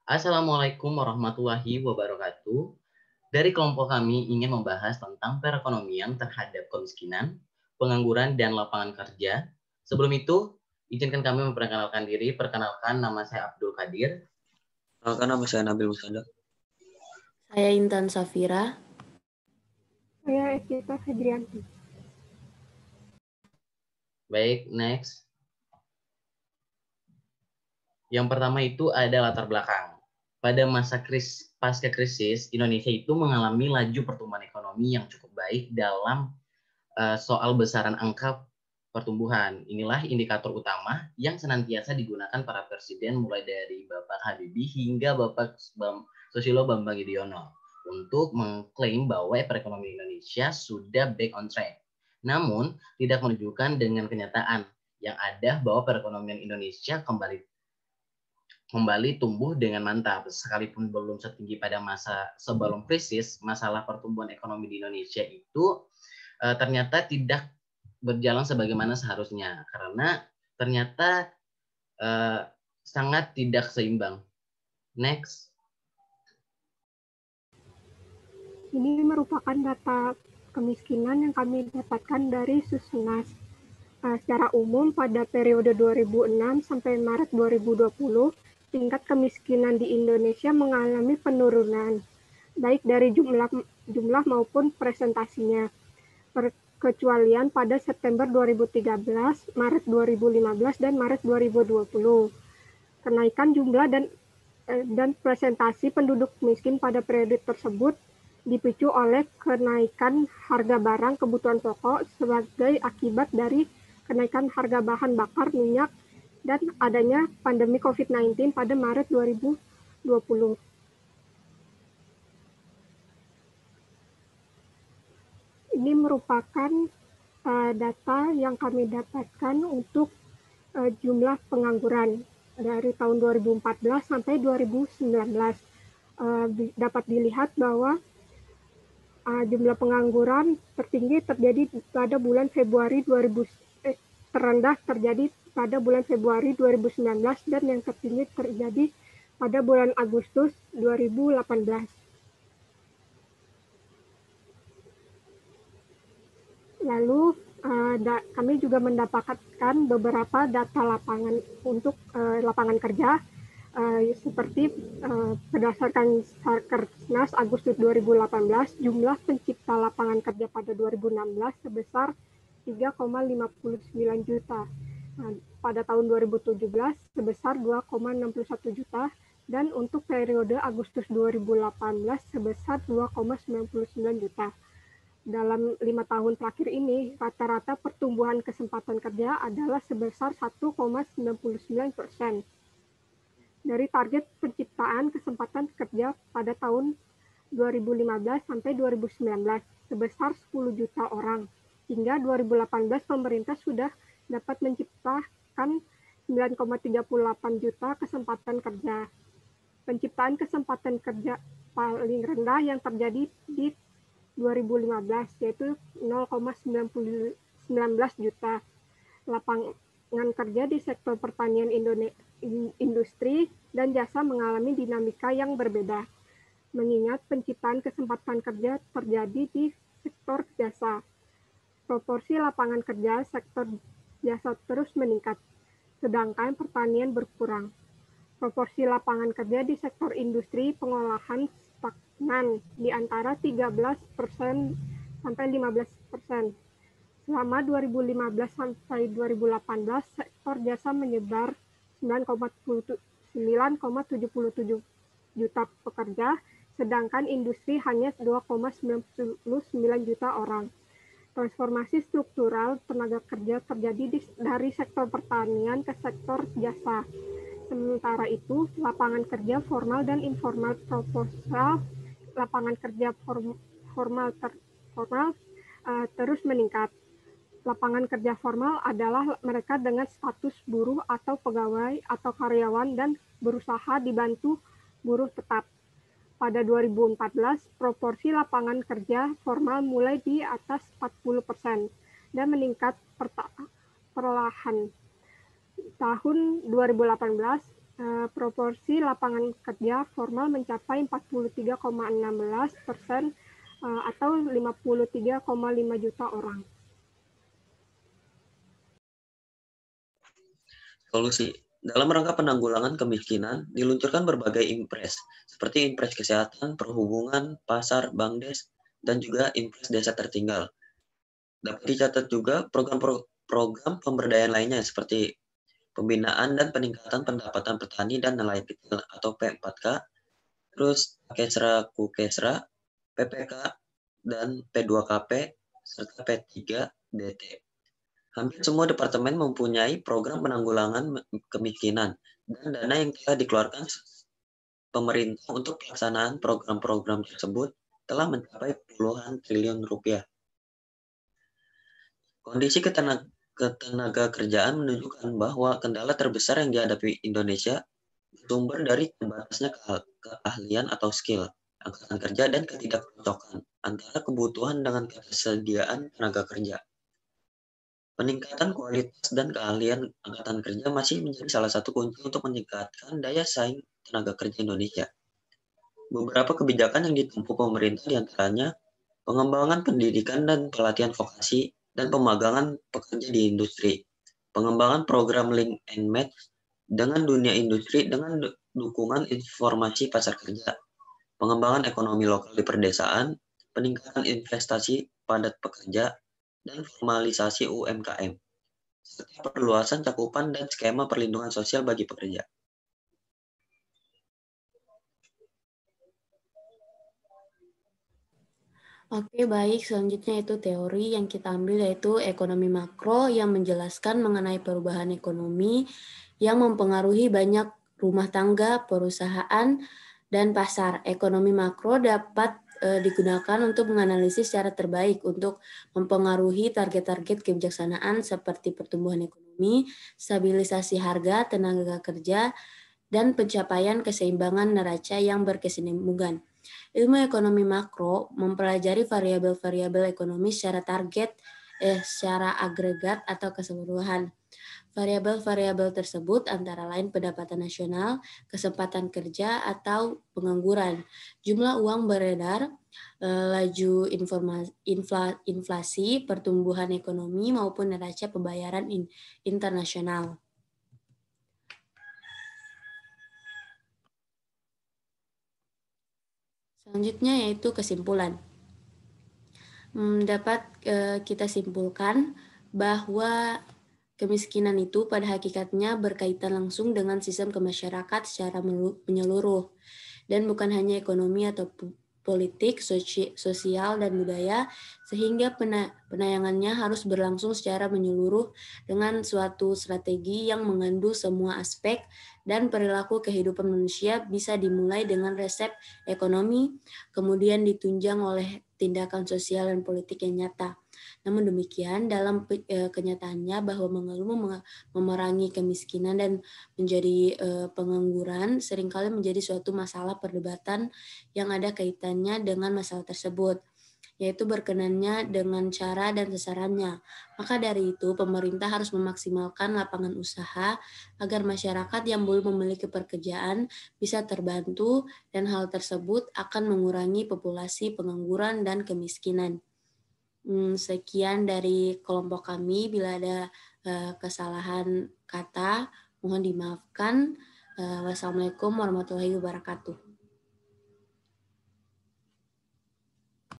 Assalamualaikum warahmatullahi wabarakatuh. Dari kelompok kami ingin membahas tentang perekonomian terhadap kemiskinan, pengangguran, dan lapangan kerja. Sebelum itu, izinkan kami memperkenalkan diri. Perkenalkan, nama saya Abdul Qadir. Perkenalkan, nama saya Nabil Musanda. Saya Intan Safira. Saya Evita Fedrianti. Baik, next. Yang pertama itu ada latar belakang. Pada masa pasca krisis, Indonesia itu mengalami laju pertumbuhan ekonomi yang cukup baik dalam soal besaran angka pertumbuhan. Inilah indikator utama yang senantiasa digunakan para presiden mulai dari Bapak Habibie hingga Bapak Susilo Bambang Yudhoyono untuk mengklaim bahwa perekonomian Indonesia sudah back on track. Namun, tidak menunjukkan dengan kenyataan yang ada bahwa perekonomian Indonesia kembali tumbuh dengan mantap. Sekalipun belum setinggi pada masa sebelum krisis, masalah pertumbuhan ekonomi di Indonesia itu ternyata tidak berjalan sebagaimana seharusnya karena ternyata sangat tidak seimbang. Next. Ini merupakan data kemiskinan yang kami dapatkan dari Susunas. Secara umum pada periode 2006 sampai Maret 2020, tingkat kemiskinan di Indonesia mengalami penurunan, baik dari jumlah maupun presentasinya. Perkecualian pada September 2013, Maret 2015, dan Maret 2020. Kenaikan jumlah dan presentasi penduduk miskin pada periode tersebut dipicu oleh kenaikan harga barang kebutuhan pokok sebagai akibat dari kenaikan harga bahan bakar minyak dan adanya pandemi COVID-19 pada Maret 2020. Ini merupakan data yang kami dapatkan untuk jumlah pengangguran dari tahun 2014 sampai 2019. Dapat dilihat bahwa jumlah pengangguran tertinggi terjadi pada bulan Februari terendah terjadi pada bulan Februari 2019 dan yang tertinggi terjadi pada bulan Agustus 2018. Lalu kami juga mendapatkan beberapa data lapangan untuk lapangan kerja seperti berdasarkan Sarkernas Agustus 2018, jumlah pencipta lapangan kerja pada 2016 sebesar 3,59 juta. Pada tahun 2017 sebesar 2,61 juta dan untuk periode Agustus 2018 sebesar 2,99 juta. Dalam 5 tahun terakhir ini, rata-rata pertumbuhan kesempatan kerja adalah sebesar 1,99%. Dari target penciptaan kesempatan kerja pada tahun 2015 sampai 2019 sebesar 10 juta orang. Hingga 2018 pemerintah sudah dapat menciptakan 9,38 juta kesempatan kerja. Penciptaan kesempatan kerja paling rendah yang terjadi di 2015 yaitu 0,19 juta. Lapangan kerja di sektor pertanian industri dan jasa mengalami dinamika yang berbeda, mengingat penciptaan kesempatan kerja terjadi di sektor jasa. Proporsi lapangan kerja sektor jasa terus meningkat, sedangkan pertanian berkurang. Proporsi lapangan kerja di sektor industri pengolahan stagnan di antara 13% sampai 15%. Selama 2015 sampai 2018, sektor jasa menyebar 9,77 juta pekerja, sedangkan industri hanya 2,99 juta orang. Transformasi struktural tenaga kerja terjadi dari sektor pertanian ke sektor jasa. Sementara itu, lapangan kerja formal dan informal proporsional lapangan kerja formal terus meningkat. Lapangan kerja formal adalah mereka dengan status buruh atau pegawai atau karyawan dan berusaha dibantu buruh tetap. Pada 2014, proporsi lapangan kerja formal mulai di atas 40% dan meningkat perlahan. Tahun 2018, proporsi lapangan kerja formal mencapai 43,16% atau 53,5 juta orang. Solusi. Dalam rangka penanggulangan kemiskinan, diluncurkan berbagai impres, seperti impres kesehatan, perhubungan, pasar, BAMDes, dan juga impres desa tertinggal. Dapat dicatat juga program pemberdayaan lainnya seperti pembinaan dan peningkatan pendapatan petani dan nelayan kecil atau P4K, terus Kesra Kukesra, PPK, dan P2KP, serta P3DT. Hampir semua departemen mempunyai program penanggulangan kemiskinan dan dana yang telah dikeluarkan pemerintah untuk pelaksanaan program-program tersebut telah mencapai puluhan triliun rupiah. Kondisi ketenaga kerjaan menunjukkan bahwa kendala terbesar yang dihadapi Indonesia bersumber dari terbatasnya keahlian atau skill angkatan kerja dan ketidakcocokan antara kebutuhan dengan ketersediaan tenaga kerja. Peningkatan kualitas dan keahlian angkatan kerja masih menjadi salah satu kunci untuk meningkatkan daya saing tenaga kerja Indonesia. Beberapa kebijakan yang ditempuh pemerintah diantaranya pengembangan pendidikan dan pelatihan vokasi dan pemagangan pekerja di industri, pengembangan program link and match dengan dunia industri dengan dukungan informasi pasar kerja, pengembangan ekonomi lokal di perdesaan, peningkatan investasi padat pekerja, dan formalisasi UMKM, serta perluasan cakupan dan skema perlindungan sosial bagi pekerja. Oke, baik. Selanjutnya itu teori yang kita ambil yaitu ekonomi makro yang menjelaskan mengenai perubahan ekonomi yang mempengaruhi banyak rumah tangga, perusahaan, dan pasar. Ekonomi makro dapat digunakan untuk menganalisis secara terbaik untuk mempengaruhi target-target kebijaksanaan seperti pertumbuhan ekonomi, stabilisasi harga, tenaga kerja, dan pencapaian keseimbangan neraca yang berkesinambungan. Ilmu ekonomi makro mempelajari variabel-variabel ekonomi secara secara agregat atau keseluruhan. Variabel-variabel tersebut antara lain pendapatan nasional, kesempatan kerja atau pengangguran, jumlah uang beredar, laju inflasi, pertumbuhan ekonomi maupun neraca pembayaran internasional. Selanjutnya yaitu kesimpulan. Dapat kita simpulkan bahwa kemiskinan itu pada hakikatnya berkaitan langsung dengan sistem kemasyarakat secara menyeluruh dan bukan hanya ekonomi atau politik, sosial, dan budaya, sehingga penayangannya harus berlangsung secara menyeluruh dengan suatu strategi yang mengandung semua aspek dan perilaku kehidupan manusia bisa dimulai dengan resep ekonomi, kemudian ditunjang oleh tindakan sosial dan politik yang nyata. Namun demikian, dalam kenyataannya bahwa memerangi kemiskinan dan menjadi pengangguran seringkali menjadi suatu masalah perdebatan yang ada kaitannya dengan masalah tersebut, yaitu berkenannya dengan cara dan sasarannya. Maka dari itu, pemerintah harus memaksimalkan lapangan usaha agar masyarakat yang belum memiliki pekerjaan bisa terbantu, dan hal tersebut akan mengurangi populasi pengangguran dan kemiskinan. Sekian dari kelompok kami. Bila ada kesalahan kata, mohon dimaafkan. Wassalamualaikum warahmatullahi wabarakatuh.